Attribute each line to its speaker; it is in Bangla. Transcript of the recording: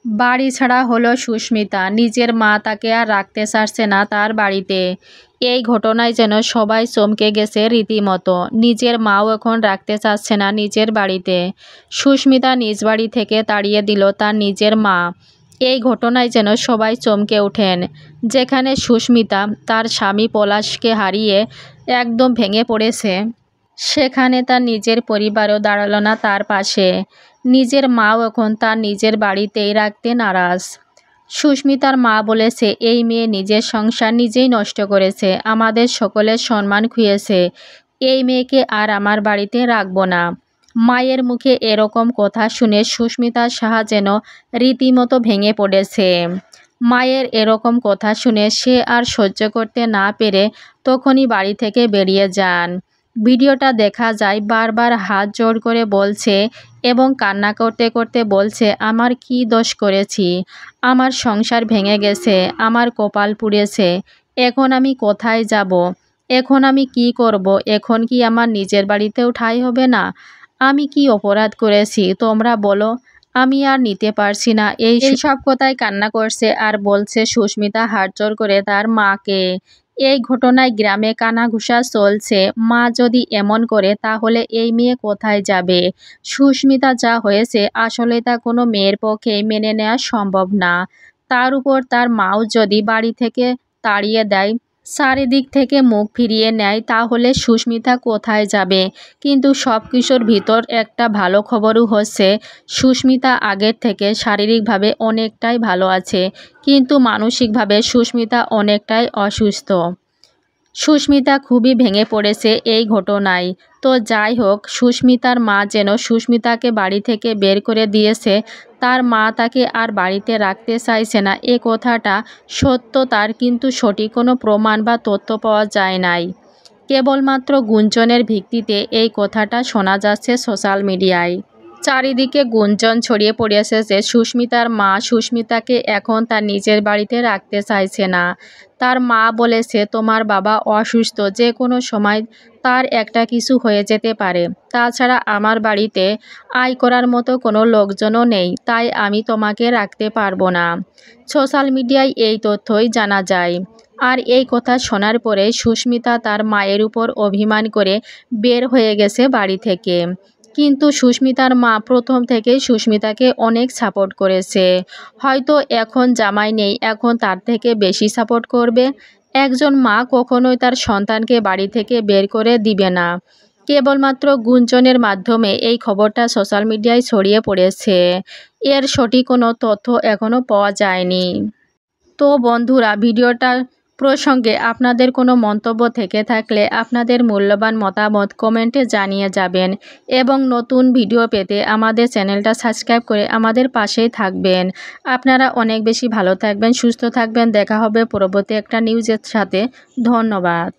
Speaker 1: বাড়ি ছাড়া হলো সুস্মিতা। নিজের মা তাকে আর রাখতে চাচ্ছে না তার বাড়িতে। এই ঘটনায় যেন সবাই চমকে গেছে রীতিমতো। নিজের মাও এখন রাখতে চাচ্ছে না নিজের বাড়িতে। সুস্মিতা নিজ বাড়ি থেকে তাড়িয়ে দিল তার নিজের মা। এই ঘটনায় যেন সবাই চমকে ওঠেন। যেখানে সুস্মিতা তার স্বামী পলাশকে হারিয়ে একদম ভেঙে পড়েছে, সেখানে তার নিজের পরিবারও দাঁড়ালো না তার পাশে। নিজের মাও এখন তার নিজের বাড়িতেই রাখতে নারাজ। সুস্মিতার মা বলেছে, এই মেয়ে নিজের সংসার নিজেই নষ্ট করেছে, আমাদের সকলের সম্মান খুইয়েছে। এই মেয়েকে আর আমার বাড়িতে রাখবো না। মায়ের মুখে এরকম কথা শুনে সুস্মিতা সাহা যেন রীতিমতো ভেঙে পড়েছে। মায়ের এরকম কথা শুনে সে আর সহ্য করতে না পেরে তখনই বাড়ি থেকে বেরিয়ে যান। ভিডিওটা দেখা যায় বারবার হাত জোড় করে বলছে এবং কান্না করতে করতে বলছে, আমার কি দোষ করেছি? আমার সংসার ভেঙে গেছে, আমার কপাল পুড়েছে। এখন আমি কোথায় যাব? এখন আমি কি করব? এখন কি আমার নিজের বাড়িতেও ঠাঁই হবে না? আমি কি অপরাধ করেছি তোমরা বলো? আমি আর নিতে পারছি না। এই সব কথায় কান্না করছে আর বলছে সুস্মিতা হাত জোড় করে তার মাকে। এই ঘটনায় গ্রামে কানাঘুষা চলছে। মা যদি এমন করে তাহলে এই মেয়ে কোথায় যাবে? সুস্মিতা যা হয়েছে আসলে তা কোনো মেয়ের পক্ষে মেনে নেওয়া সম্ভব না। তার উপর তার মাও যদি বাড়ি থেকে তাড়িয়ে দেয়, চারিদিক থেকে মুখ ফিরিয়ে নেয়, তাহলে সুস্মিতা কোথায় যাবে? কিন্তু সব কিছুর ভিতর একটা ভালো খবরও হচ্ছে, সুস্মিতা আগের থেকে শারীরিকভাবে অনেকটাই ভালো আছে, কিন্তু মানসিকভাবে সুস্মিতা অনেকটাই অসুস্থ। সুস্মিতা খুবই ভেঙে পড়েছে এই ঘটনায়। তো যাই হোক, সুস্মিতার মা যেন সুস্মিতাকে বাড়ি থেকে বের করে দিয়েছে, তার মা তাকে আর বাড়িতে রাখতে চাইছে না, এ কথাটা সত্য তার, কিন্তু সঠিক কোনো প্রমাণ বা তথ্য পাওয়া যায় নাই। কেবলমাত্র গুঞ্জনের ভিত্তিতে এই কথাটা শোনা যাচ্ছে সোশ্যাল মিডিয়ায়। চারিদিকে গুঞ্জন ছড়িয়ে পড়েছে যে সুস্মিতার মা সুস্মিতাকে এখন তার নিজের বাড়িতে রাখতে চাইছে না। তার মা বলেছে, তোমার বাবা অসুস্থ, যে কোনো সময় তার একটা কিছু হয়ে যেতে পারে। তাছাড়া আমার বাড়িতে আয় করার মতো কোনো লোকজনও নেই, তাই আমি তোমাকে রাখতে পারবো না। সোশ্যাল মিডিয়ায় এই তথ্যই জানা যায়। আর এই কথা শোনার পরে সুস্মিতা তার মায়ের উপর অভিমান করে বের হয়ে গেছে বাড়ি থেকে। কিন্তু সুস্মিতার মা প্রথম থেকেই সুস্মিতাকে অনেক সাপোর্ট করেছে। হয়তো এখন জামাই নেই, এখন তার থেকে বেশি সাপোর্ট করবে। একজন মা কখনোই তার সন্তানকে বাড়ি থেকে বের করে দিবে না। কেবলমাত্র গুঞ্জনের মাধ্যমে এই খবরটা সোশ্যাল মিডিয়ায় ছড়িয়ে পড়েছে। এর সঠিক কোনো তথ্য এখনও পাওয়া যায়নি। তো বন্ধুরা, ভিডিওটা প্রসঙ্গে আপনাদের কোনো মন্তব্য থেকে থাকলে আপনাদের মূল্যবান মতামত কমেন্টে জানিয়ে যাবেন এবং নতুন ভিডিও পেতে আমাদের চ্যানেলটা সাবস্ক্রাইব করে আমাদের পাশেই থাকবেন। আপনারা অনেক বেশি ভালো থাকবেন, সুস্থ থাকবেন। দেখা হবে পরবর্তী একটা নিউজের সাথে। ধন্যবাদ।